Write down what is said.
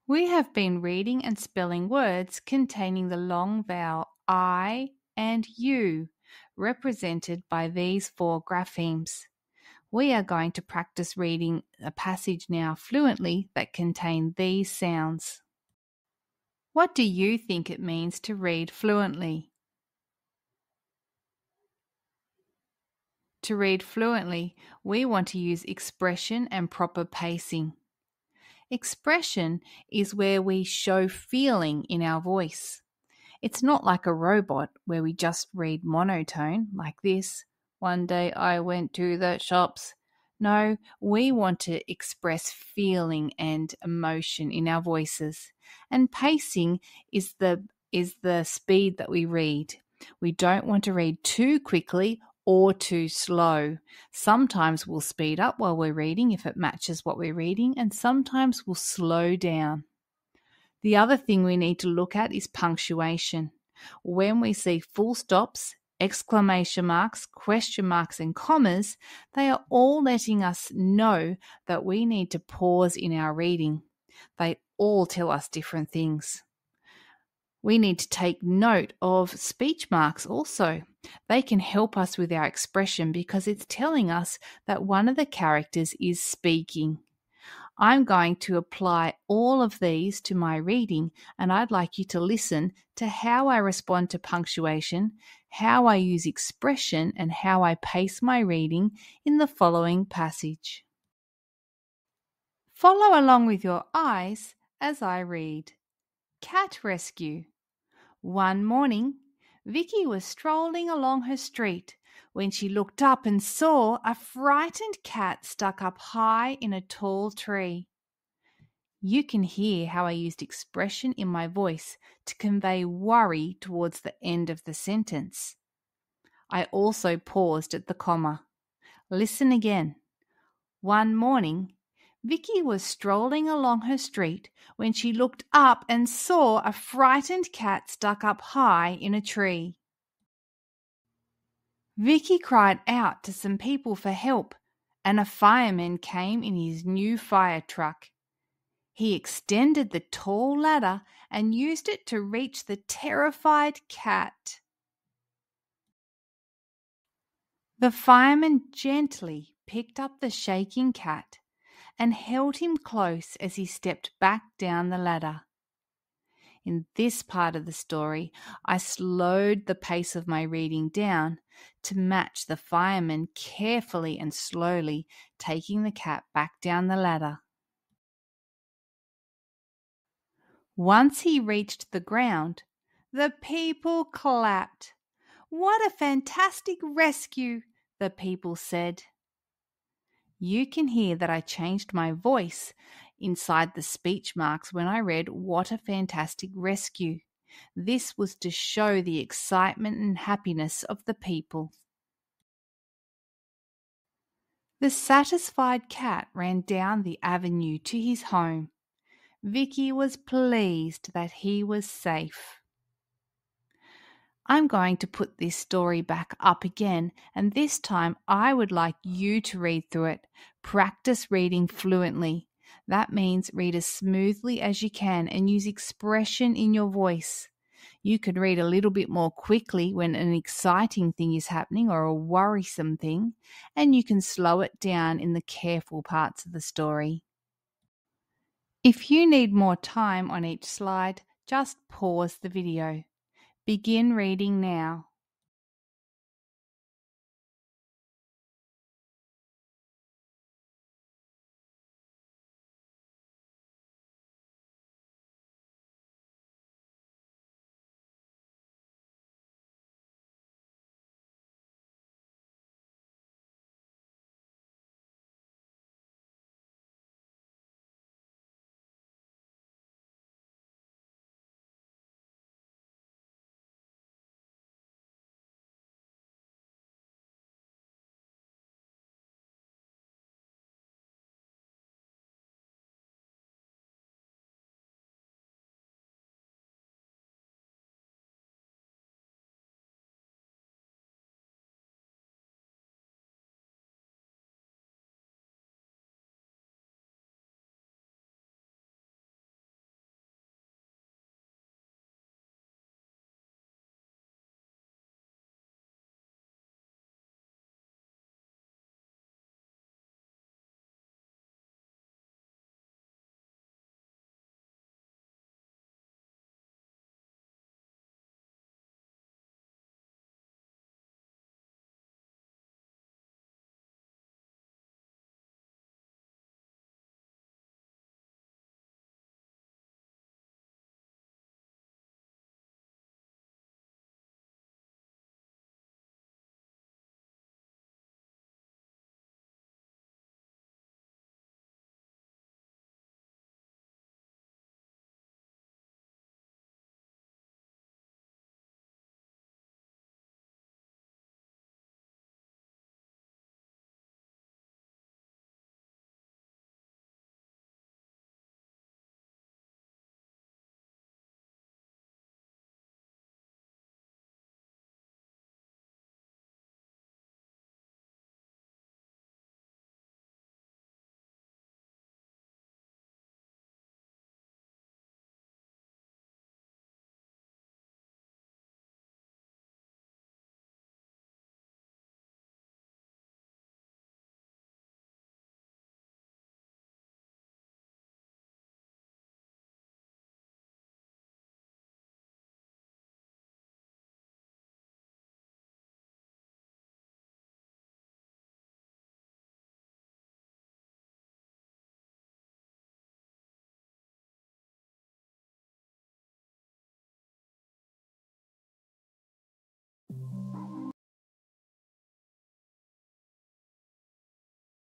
We have been reading and spelling words containing the long vowel I and U, represented by these four graphemes. We are going to practice reading a passage now fluently that contain these sounds. What do you think it means to read fluently? To read fluently, we want to use expression and proper pacing. Expression is where we show feeling in our voice. It's not like a robot where we just read monotone like this. One day I went to the shops. No, we want to express feeling and emotion in our voices. And pacing is the speed that we read. We don't want to read too quickly or too slow. Sometimes we'll speed up while we're reading if it matches what we're reading, and sometimes we'll slow down. The other thing we need to look at is punctuation. When we see full stops, exclamation marks, question marks, and commas, they are all letting us know that we need to pause in our reading. They all tell us different things. We need to take note of speech marks also. They can help us with our expression because it's telling us that one of the characters is speaking. I'm going to apply all of these to my reading, and I'd like you to listen to how I respond to punctuation, how I use expression, and how I pace my reading in the following passage. Follow along with your eyes as I read. Cat rescue. One morning, Vicky was strolling along her street when she looked up and saw a frightened cat stuck up high in a tall tree. You can hear how I used expression in my voice to convey worry towards the end of the sentence. I also paused at the comma. Listen again. One morning, Vicky was strolling along her street when she looked up and saw a frightened cat stuck up high in a tree. Vicky cried out to some people for help, and a fireman came in his new fire truck. He extended the tall ladder and used it to reach the terrified cat. The fireman gently picked up the shaking cat and held him close as he stepped back down the ladder. In this part of the story, I slowed the pace of my reading down to match the fireman carefully and slowly taking the cat back down the ladder. Once he reached the ground, the people clapped. "What a fantastic rescue!" the people said. You can hear that I changed my voice inside the speech marks when I read "What a fantastic rescue." This was to show the excitement and happiness of the people. The satisfied cat ran down the avenue to his home. Vicky was pleased that he was safe. I'm going to put this story back up again, and this time I would like you to read through it. Practice reading fluently. That means read as smoothly as you can and use expression in your voice. You can read a little bit more quickly when an exciting thing is happening or a worrisome thing, and you can slow it down in the careful parts of the story. If you need more time on each slide, just pause the video. Begin reading now.